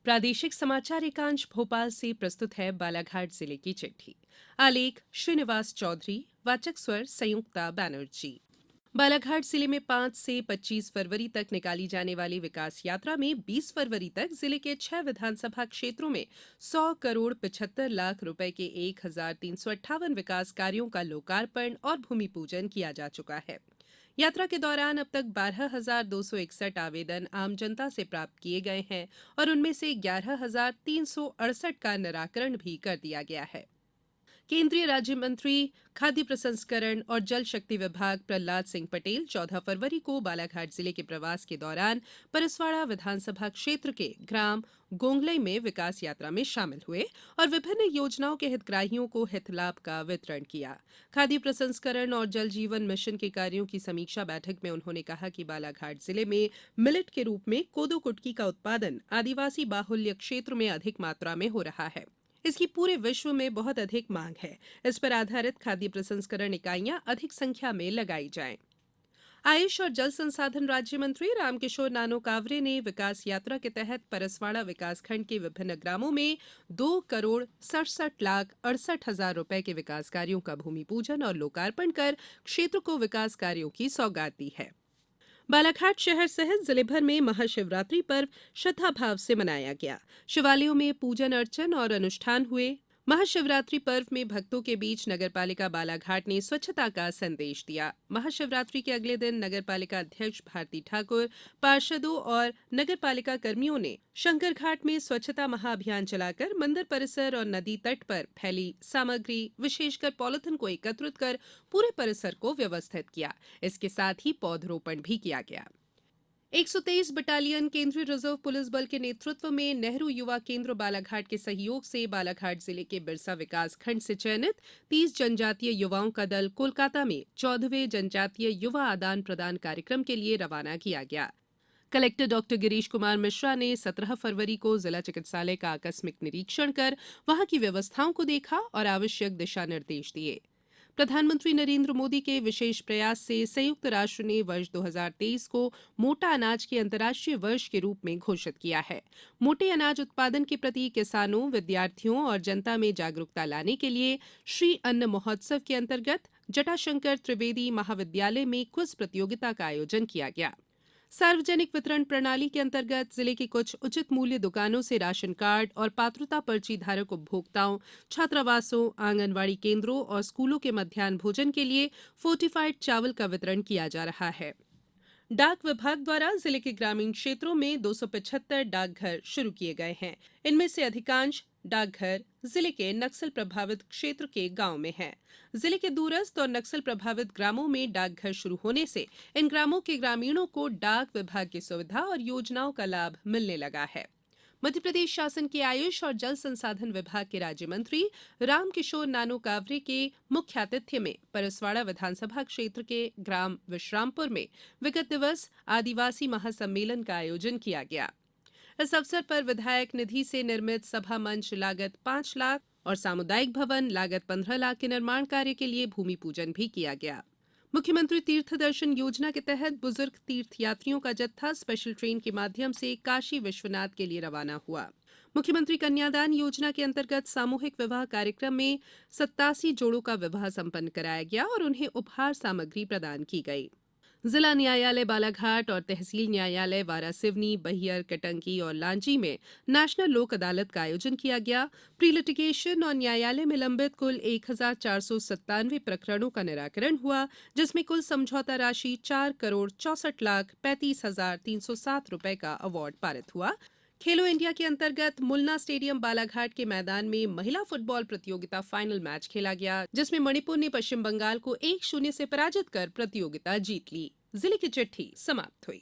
प्रादेशिक समाचार एकांश भोपाल से प्रस्तुत है बालाघाट जिले की चिट्ठी। आलेख श्रीनिवास चौधरी। वाचक स्वर संयुक्ता बैनर्जी। बालाघाट जिले में 5 से 25 फरवरी तक निकाली जाने वाली विकास यात्रा में 20 फरवरी तक जिले के 6 विधानसभा क्षेत्रों में 100 करोड़ 75 लाख रुपए के 1358 विकास कार्यों का लोकार्पण और भूमि पूजन किया जा चुका है। यात्रा के दौरान अब तक 12,261 आवेदन आम जनता से प्राप्त किए गए हैं और उनमें से 11,368 का निराकरण भी कर दिया गया है। केंद्रीय राज्य मंत्री खाद्य प्रसंस्करण और जल शक्ति विभाग प्रहलाद सिंह पटेल 14 फरवरी को बालाघाट जिले के प्रवास के दौरान परसवाड़ा विधानसभा क्षेत्र के ग्राम गोंगलई में विकास यात्रा में शामिल हुए और विभिन्न योजनाओं के हितग्राहियों को हित लाभ का वितरण किया। खाद्य प्रसंस्करण और जल जीवन मिशन के कार्यों की समीक्षा बैठक में उन्होंने कहा कि बालाघाट जिले में मिलेट के रूप में कोदो कुटकी का उत्पादन आदिवासी बाहुल्य क्षेत्र में अधिक मात्रा में हो रहा है। इसकी पूरे विश्व में बहुत अधिक मांग है। इस पर आधारित खाद्य प्रसंस्करण इकाइयां अधिक संख्या में लगाई जाएं। आयुष और जल संसाधन राज्य मंत्री रामकिशोर नानो कावरे ने विकास यात्रा के तहत परसवाड़ा विकासखंड के विभिन्न ग्रामों में 2 करोड़ 67 लाख 68 हजार रुपए के विकास कार्यों का भूमि पूजन और लोकार्पण कर क्षेत्र को विकास कार्यों की सौगात दी है। बालाघाट शहर सहित जिले भर में महाशिवरात्रि पर्व श्रद्धाभाव से मनाया गया। शिवालयों में पूजन अर्चन और अनुष्ठान हुए। महाशिवरात्रि पर्व में भक्तों के बीच नगरपालिका बालाघाट ने स्वच्छता का संदेश दिया। महाशिवरात्रि के अगले दिन नगरपालिका अध्यक्ष भारती ठाकुर, पार्षदों और नगरपालिका कर्मियों ने शंकर घाट में स्वच्छता महाअभियान चलाकर मंदिर परिसर और नदी तट पर फैली सामग्री विशेषकर पॉलिथीन को एकत्रित कर पूरे परिसर को व्यवस्थित किया। इसके साथ ही पौधरोपण भी किया गया। 123 बटालियन केंद्रीय रिजर्व पुलिस बल के नेतृत्व में नेहरू युवा केंद्र बालाघाट के सहयोग से बालाघाट जिले के बिरसा विकास खंड से चयनित 30 जनजातीय युवाओं का दल कोलकाता में 14वें जनजातीय युवा आदान प्रदान कार्यक्रम के लिए रवाना किया गया। कलेक्टर डॉक्टर गिरीश कुमार मिश्रा ने 17 फरवरी को जिला चिकित्सालय का आकस्मिक निरीक्षण कर वहां की व्यवस्थाओं को देखा और आवश्यक दिशा निर्देश दिए। प्रधानमंत्री नरेंद्र मोदी के विशेष प्रयास से संयुक्त राष्ट्र ने वर्ष 2023 को मोटा अनाज के अंतर्राष्ट्रीय वर्ष के रूप में घोषित किया है। मोटे अनाज उत्पादन के प्रति किसानों, विद्यार्थियों और जनता में जागरूकता लाने के लिए श्री अन्न महोत्सव के अंतर्गत जटाशंकर त्रिवेदी महाविद्यालय में क्विज प्रतियोगिता का आयोजन किया गया। सार्वजनिक वितरण प्रणाली के अंतर्गत जिले की कुछ उचित मूल्य दुकानों से राशन कार्ड और पात्रता पर्ची धारक उपभोक्ताओं, छात्रावासों, आंगनवाड़ी केंद्रों और स्कूलों के मध्याह्न भोजन के लिए फोर्टिफाइड चावल का वितरण किया जा रहा है। डाक विभाग द्वारा जिले के ग्रामीण क्षेत्रों में 275 डाकघर शुरू किए गए हैं। इनमें से अधिकांश डाकघर जिले के नक्सल प्रभावित क्षेत्र के गांव में हैं। जिले के दूरस्थ और नक्सल प्रभावित ग्रामों में डाकघर शुरू होने से इन ग्रामों के ग्रामीणों को डाक विभाग की सुविधा और योजनाओं का लाभ मिलने लगा है। मध्य प्रदेश शासन के आयुष और जल संसाधन विभाग के राज्य मंत्री रामकिशोर नानो कावरे के मुख्य आतिथ्य में परसवाड़ा विधानसभा क्षेत्र के ग्राम विश्रामपुर में विगत दिवस आदिवासी महासम्मेलन का आयोजन किया गया। इस अवसर पर विधायक निधि से निर्मित सभा मंच लागत 5 लाख और सामुदायिक भवन लागत 15 लाख के निर्माण कार्य के लिए भूमि पूजन भी किया गया। मुख्यमंत्री तीर्थ दर्शन योजना के तहत बुजुर्ग तीर्थयात्रियों का जत्था स्पेशल ट्रेन के माध्यम से काशी विश्वनाथ के लिए रवाना हुआ। मुख्यमंत्री कन्यादान योजना के अंतर्गत सामूहिक विवाह कार्यक्रम में 87 जोड़ों का विवाह संपन्न कराया गया और उन्हें उपहार सामग्री प्रदान की गई। जिला न्यायालय बालाघाट और तहसील न्यायालय वारासिवनी, बहियर, कटंकी और लांजी में नेशनल लोक अदालत का आयोजन किया गया। प्री लिटिगेशन और न्यायालय में लंबित कुल 1,497 प्रकरणों का निराकरण हुआ, जिसमें कुल समझौता राशि 4 करोड़ 64 लाख 35,307 रुपए का अवार्ड पारित हुआ। खेलो इंडिया के अंतर्गत मुलना स्टेडियम बालाघाट के मैदान में महिला फुटबॉल प्रतियोगिता फाइनल मैच खेला गया, जिसमें मणिपुर ने पश्चिम बंगाल को 1-0 से पराजित कर प्रतियोगिता जीत ली। जिले की चिट्ठी समाप्त हुई।